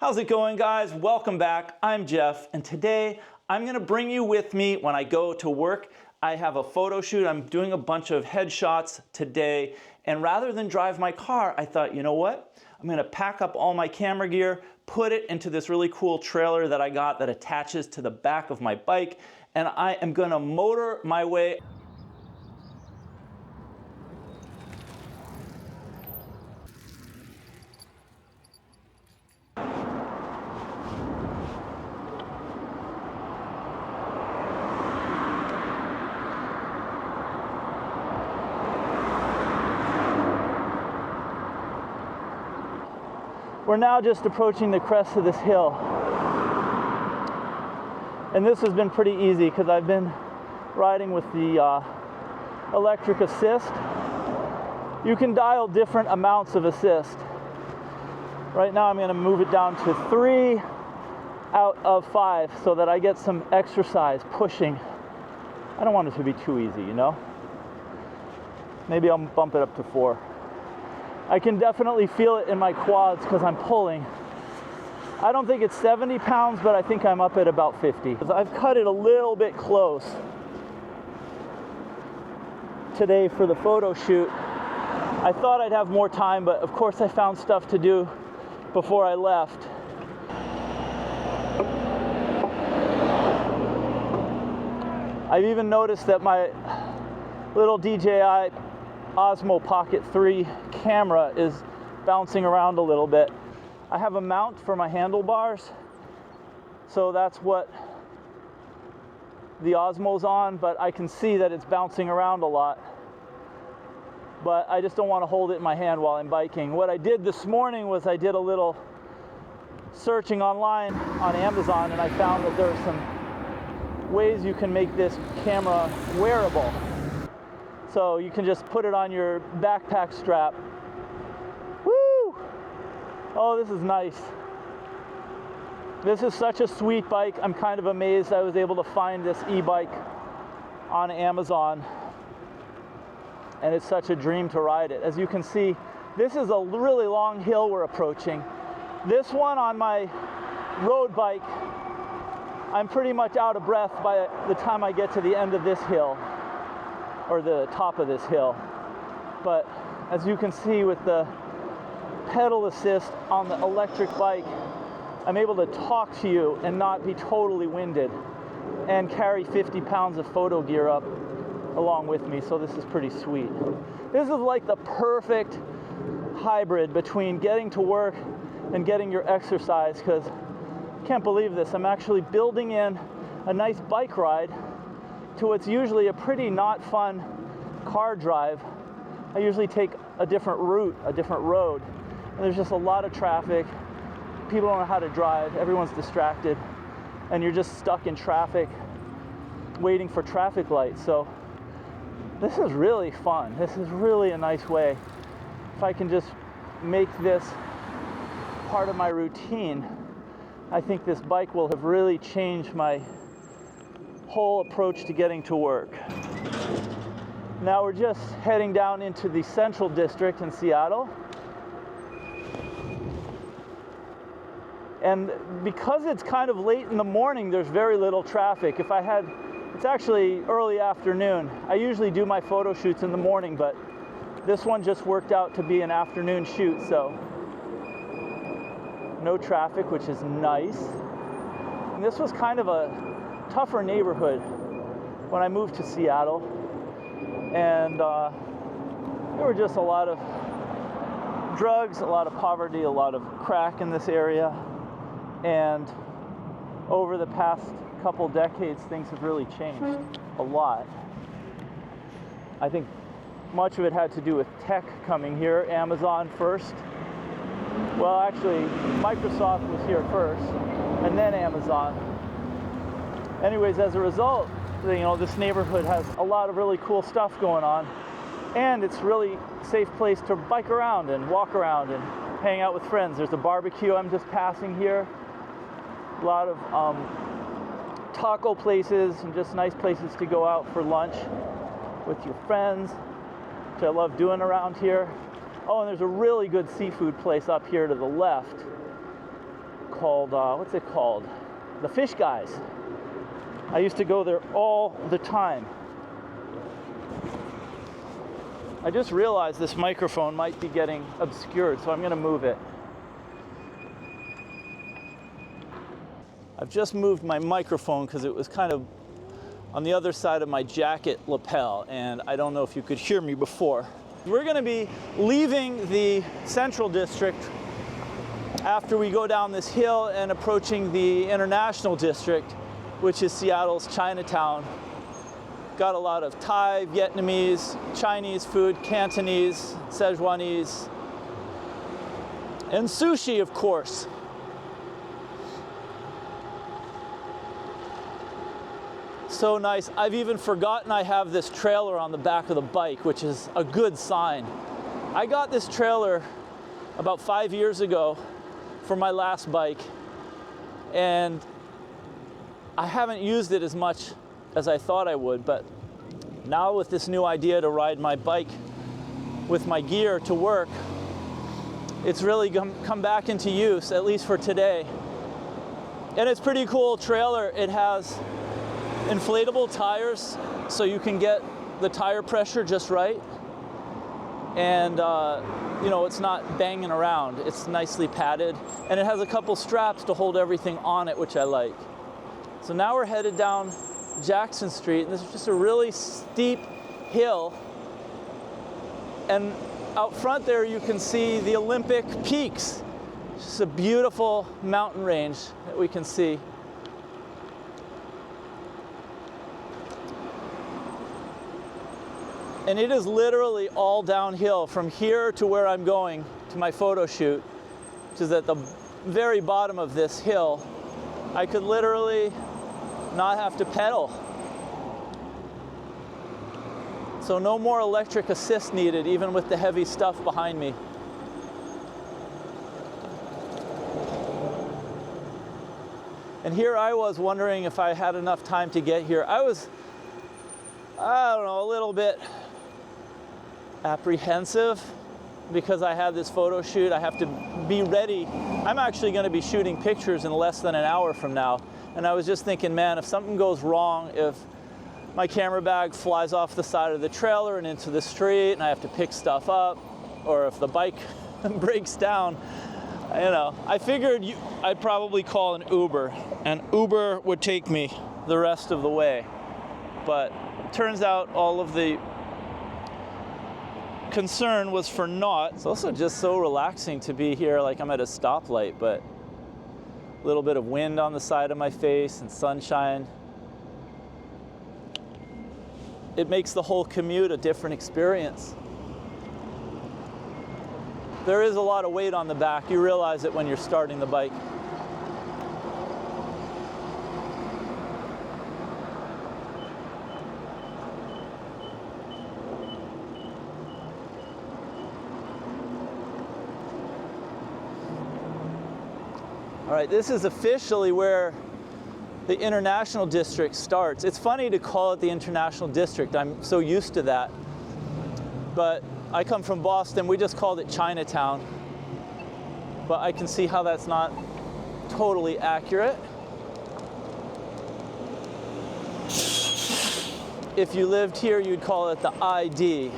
How's it going, guys? Welcome back. I'm Jeff, and today I'm gonna bring you with me when I go to work. I have a photo shoot. I'm doing a bunch of headshots today, and rather than drive my car, I thought, you know what? I'm gonna pack up all my camera gear, put it into this really cool trailer that I got that attaches to the back of my bike, and I am gonna motor my way. We're now just approaching the crest of this hill. And this has been pretty easy because I've been riding with the electric assist. You can dial different amounts of assist. Right now I'm going to move it down to 3 out of 5 so that I get some exercise pushing. I don't want it to be too easy, you know? Maybe I'll bump it up to 4. I can definitely feel it in my quads because I'm pulling. I don't think it's 70 pounds, but I think I'm up at about 50. I've cut it a little bit close today for the photo shoot. I thought I'd have more time, but of course I found stuff to do before I left. I've even noticed that my little DJI Osmo Pocket 3 camera is bouncing around a little bit. I have a mount for my handlebars, so that's what the Osmo's on, but I can see that it's bouncing around a lot. But I just don't want to hold it in my hand while I'm biking. What I did this morning was I did a little searching online on Amazon, and I found that there are some ways you can make this camera wearable. So you can just put it on your backpack strap. Woo! Oh, this is nice. This is such a sweet bike. I'm kind of amazed I was able to find this e-bike on Amazon. And it's such a dream to ride it. As you can see, this is a really long hill we're approaching. This one on my road bike, I'm pretty much out of breath by the time I get to the end of this hill, or the top of this hill. But as you can see with the pedal assist on the electric bike, I'm able to talk to you and not be totally winded and carry 50 pounds of photo gear up along with me, so this is pretty sweet. This is like the perfect hybrid between getting to work and getting your exercise, because I can't believe this, I'm actually building in a nice bike ride to what's usually a pretty not fun car drive. I usually take a different route, a different road, and there's just a lot of traffic. People don't know how to drive, everyone's distracted, and you're just stuck in traffic waiting for traffic lights. So this is really fun. This is really a nice way. If I can just make this part of my routine, I think this bike will have really changed my whole approach to getting to work. Now we're just heading down into the Central District in Seattle. And because it's kind of late in the morning, there's very little traffic. It's actually early afternoon. I usually do my photo shoots in the morning, but this one just worked out to be an afternoon shoot, so no traffic, which is nice. And this was kind of a tougher neighborhood when I moved to Seattle, and there were just a lot of drugs, a lot of poverty, a lot of crack in this area, and over the past couple decades things have really changed a lot. I think much of it had to do with tech coming here. Amazon first, well actually Microsoft was here first and then Amazon. Anyways, as a result, you know, this neighborhood has a lot of really cool stuff going on, and it's really a safe place to bike around and walk around and hang out with friends. There's a barbecue I'm just passing here, a lot of taco places and just nice places to go out for lunch with your friends, which I love doing around here. Oh, and there's a really good seafood place up here to the left. called, what's it called? The Fish Guys. I used to go there all the time. I just realized this microphone might be getting obscured, so I'm going to move it. I've just moved my microphone because it was kind of on the other side of my jacket lapel, and I don't know if you could hear me before. We're going to be leaving the Central District after we go down this hill and approaching the International District, which is Seattle's Chinatown. Got a lot of Thai, Vietnamese, Chinese food, Cantonese, Szechuanese, and sushi, of course. So nice. I've even forgotten I have this trailer on the back of the bike, which is a good sign. I got this trailer about 5 years ago for my last bike, and I haven't used it as much as I thought I would, but now with this new idea to ride my bike with my gear to work, it's really come back into use, at least for today. And it's pretty cool trailer. It has inflatable tires, so you can get the tire pressure just right. And you know, it's not banging around. It's nicely padded, and it has a couple straps to hold everything on it, which I like. So now we're headed down Jackson Street, and this is just a really steep hill. And out front there you can see the Olympic peaks. It's just a beautiful mountain range that we can see. And it is literally all downhill from here to where I'm going to my photo shoot, which is at the very bottom of this hill. I could literally not have to pedal. So no more electric assist needed, even with the heavy stuff behind me. And here I was wondering if I had enough time to get here. I don't know, a little bit apprehensive because I had this photo shoot. I have to be ready. I'm actually going to be shooting pictures in less than an hour from now. And I was just thinking, man, if something goes wrong, if my camera bag flies off the side of the trailer and into the street and I have to pick stuff up, or if the bike breaks down, you know, I figured I'd probably call an Uber, and Uber would take me the rest of the way. But it turns out all of the concern was for naught. It's also just so relaxing to be here, like I'm at a stoplight, but a little bit of wind on the side of my face and sunshine. It makes the whole commute a different experience. There is a lot of weight on the back. You realize it when you're starting the bike. All right, this is officially where the International District starts. It's funny to call it the International District. I'm so used to that. But I come from Boston. We just called it Chinatown. But I can see how that's not totally accurate. If you lived here, you'd call it the ID.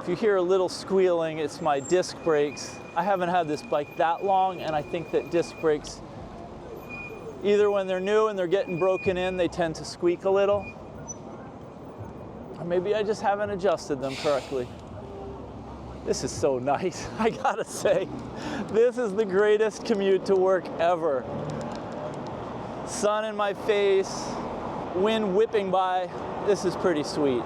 If you hear a little squealing, it's my disc brakes. I haven't had this bike that long, and I think that disc brakes, either when they're new and they're getting broken in, they tend to squeak a little. Or maybe I just haven't adjusted them correctly. This is so nice, I gotta say. This is the greatest commute to work ever. Sun in my face, wind whipping by. This is pretty sweet.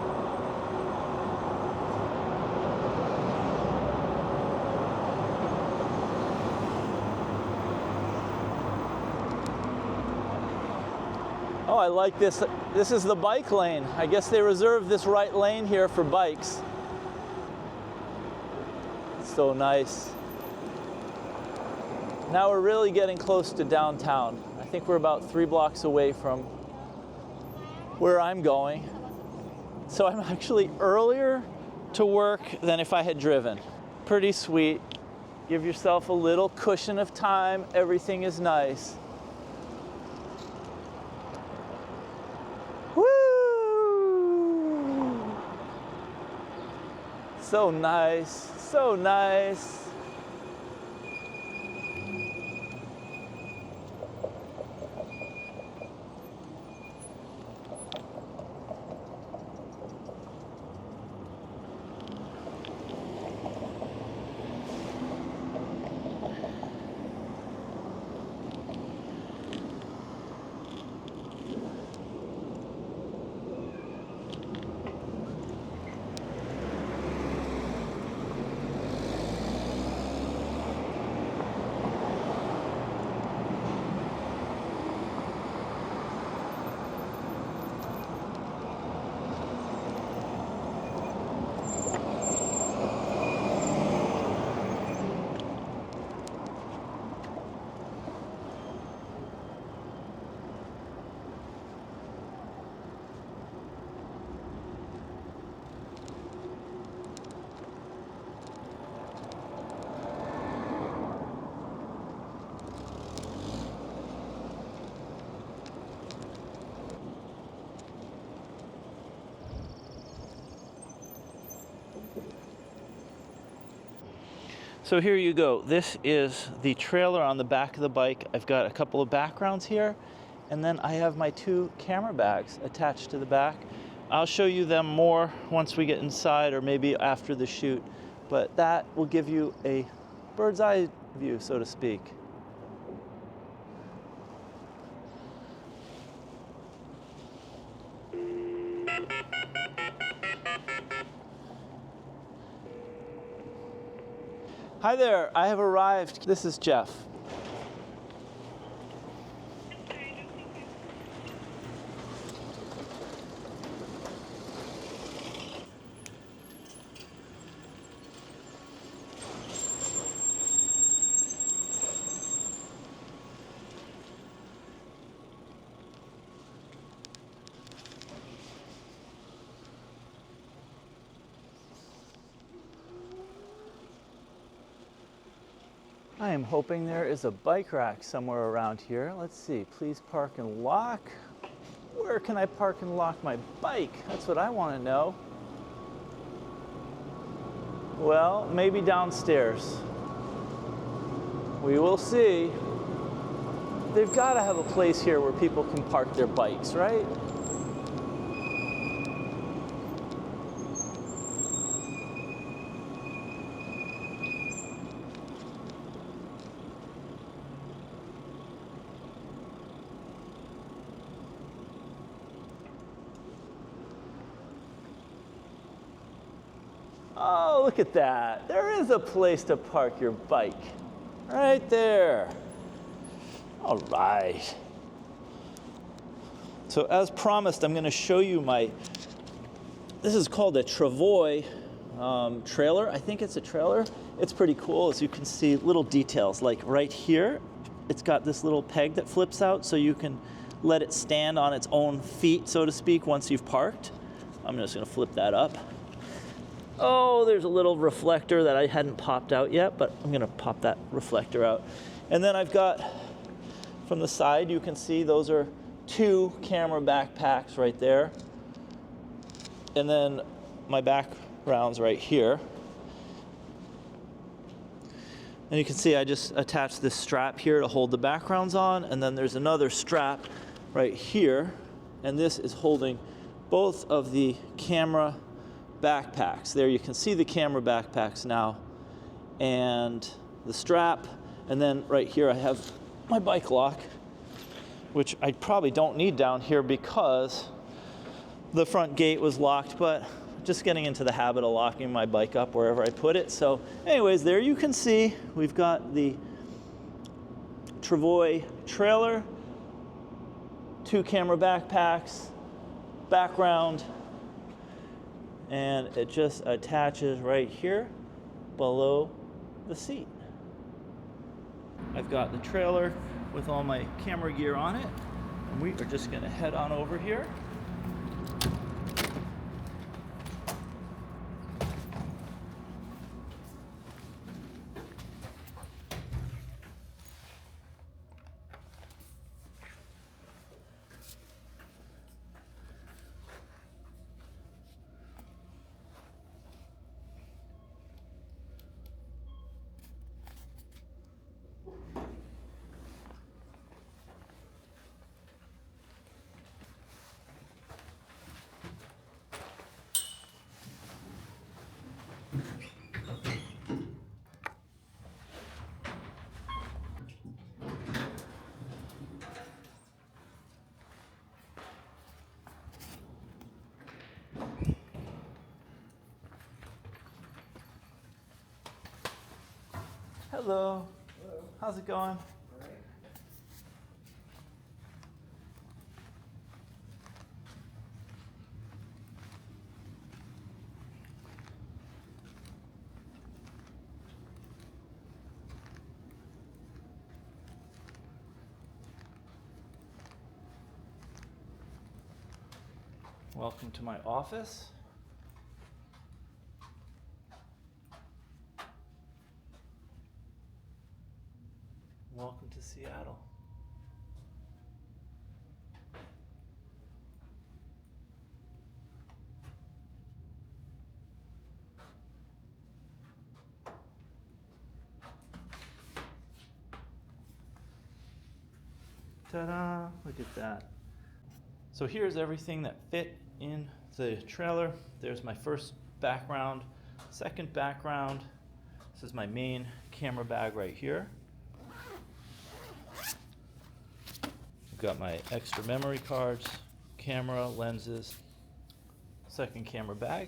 Oh, I like this. This is the bike lane. I guess they reserved this right lane here for bikes. It's so nice. Now we're really getting close to downtown. I think we're about 3 blocks away from where I'm going. So I'm actually earlier to work than if I had driven. Pretty sweet. Give yourself a little cushion of time. Everything is nice. Woo! So nice, so nice. So here you go. This is the trailer on the back of the bike. I've got a couple of backgrounds here, and then I have my 2 camera bags attached to the back. I'll show you them more once we get inside or maybe after the shoot, but that will give you a bird's eye view, so to speak. Hi there, I have arrived. This is Jeff. I am hoping there is a bike rack somewhere around here. Let's see, please park and lock. Where can I park and lock my bike? That's what I want to know. Well, maybe downstairs. We will see. They've got to have a place here where people can park their bikes, right? Oh, look at that. There is a place to park your bike. Right there. All right. So as promised, I'm going to show you this is called a travois trailer. I think it's a trailer. It's pretty cool. As you can see, little details like right here, it's got this little peg that flips out so you can let it stand on its own feet, so to speak, once you've parked. I'm just going to flip that up. Oh, there's a little reflector that I hadn't popped out yet, but I'm gonna pop that reflector out. And then I've got, from the side, you can see those are 2 camera backpacks right there. And then my background's right here. And you can see I just attached this strap here to hold the backgrounds on, and then there's another strap right here, and this is holding both of the camera backpacks. There you can see the camera backpacks now and the strap, and then right here I have my bike lock, which I probably don't need down here because the front gate was locked, but just getting into the habit of locking my bike up wherever I put it. So anyways, there you can see we've got the travois trailer, 2 camera backpacks, background, and it just attaches right here below the seat. I've got the trailer with all my camera gear on it, and we are just going to head on over here. Hello. Hello. How's it going? All right. Welcome to my office. Welcome to Seattle. Ta-da! Look at that. So here's everything that fit in the trailer. There's my first background, second background. This is my main camera bag right here. I've got my extra memory cards, camera, lenses, second camera bag.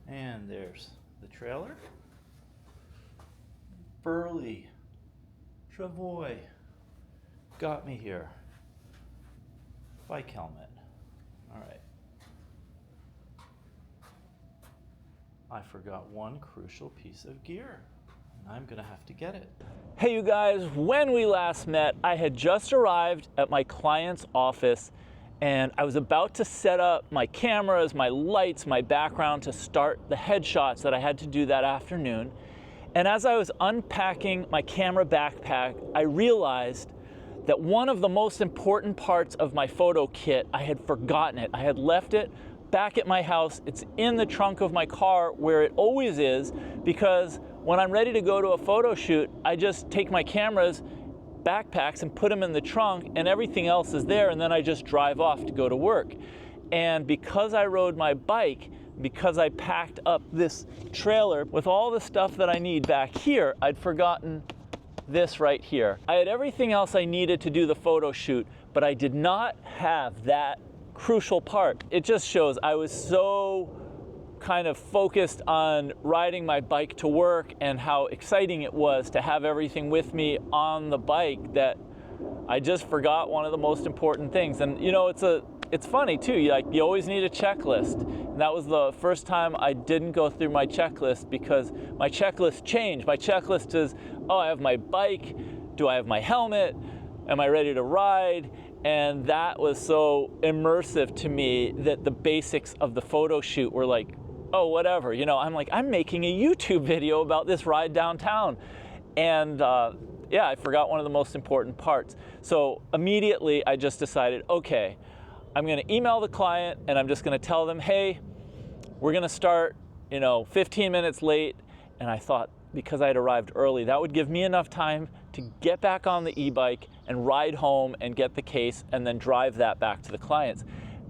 And there's the trailer. Burley, Travoy, got me here. Bike helmet. All right. I forgot one crucial piece of gear, and I'm gonna have to get it. Hey you guys, when we last met, I had just arrived at my client's office and I was about to set up my cameras, my lights, my background to start the headshots that I had to do that afternoon. And as I was unpacking my camera backpack, I realized that one of the most important parts of my photo kit, I had forgotten it. I had left it back at my house. It's in the trunk of my car where it always is, because when I'm ready to go to a photo shoot, I just take my cameras, backpacks, and put them in the trunk, and everything else is there, and then I just drive off to go to work. And because I rode my bike, because I packed up this trailer with all the stuff that I need back here, I'd forgotten this right here. I had everything else I needed to do the photo shoot, but I did not have that crucial part. It just shows I was so kind of focused on riding my bike to work and how exciting it was to have everything with me on the bike that I just forgot one of the most important things. And you know, it's funny too, you always need a checklist. And that was the first time I didn't go through my checklist, because my checklist changed. My checklist is, oh, I have my bike, do I have my helmet, am I ready to ride? And that was so immersive to me that the basics of the photo shoot were like, oh, whatever. You know, I'm like, I'm making a YouTube video about this ride downtown. And yeah, I forgot one of the most important parts. So immediately I just decided, okay, I'm gonna email the client and I'm just gonna tell them, hey, we're gonna start, 15 minutes late. And I thought, because I had arrived early, that would give me enough time to get back on the e-bike and ride home and get the case and then drive that back to the clients.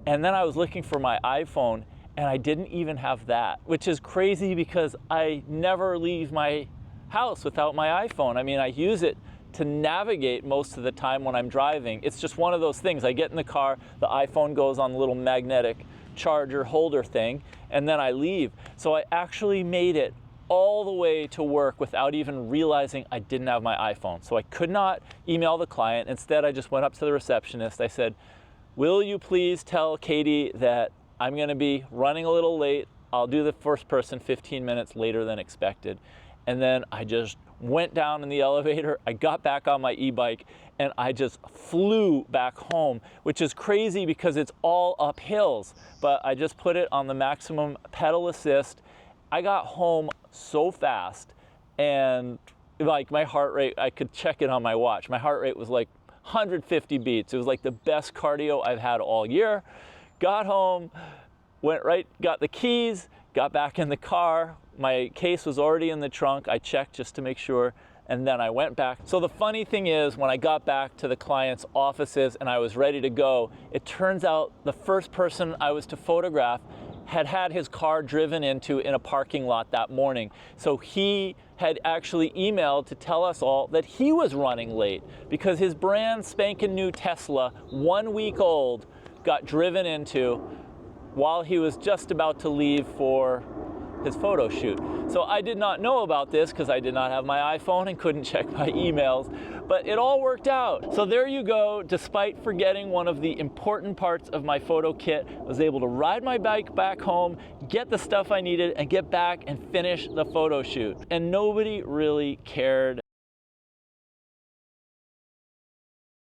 And then I was looking for my iPhone and I didn't even have that, which is crazy because I never leave my house without my iPhone. I mean, I use it to navigate most of the time when I'm driving. It's just one of those things. I get in the car, the iPhone goes on the little magnetic charger holder thing, and then I leave. So I actually made it all the way to work without even realizing I didn't have my iPhone. So I could not email the client. Instead, I just went up to the receptionist. I said, will you please tell Katie that I'm gonna be running a little late. I'll do the first person 15 minutes later than expected. And then I just went down in the elevator, I got back on my e-bike, and I just flew back home, which is crazy because it's all up hills, but I just put it on the maximum pedal assist. I got home so fast, and like my heart rate, I could check it on my watch. My heart rate was like 150 beats. It was like the best cardio I've had all year. Got home, got the keys, got back in the car. My case was already in the trunk. I checked just to make sure, and then I went back. So the funny thing is, when I got back to the client's offices and I was ready to go, it turns out the first person I was to photograph had his car driven into in a parking lot that morning. So he had actually emailed to tell us all that he was running late because his brand spanking new Tesla, 1 week old, got driven into while he was just about to leave for his photo shoot. So I did not know about this because I did not have my iPhone and couldn't check my emails, but it all worked out. So there you go. Despite forgetting one of the important parts of my photo kit, I was able to ride my bike back home, get the stuff I needed, and get back and finish the photo shoot. And nobody really cared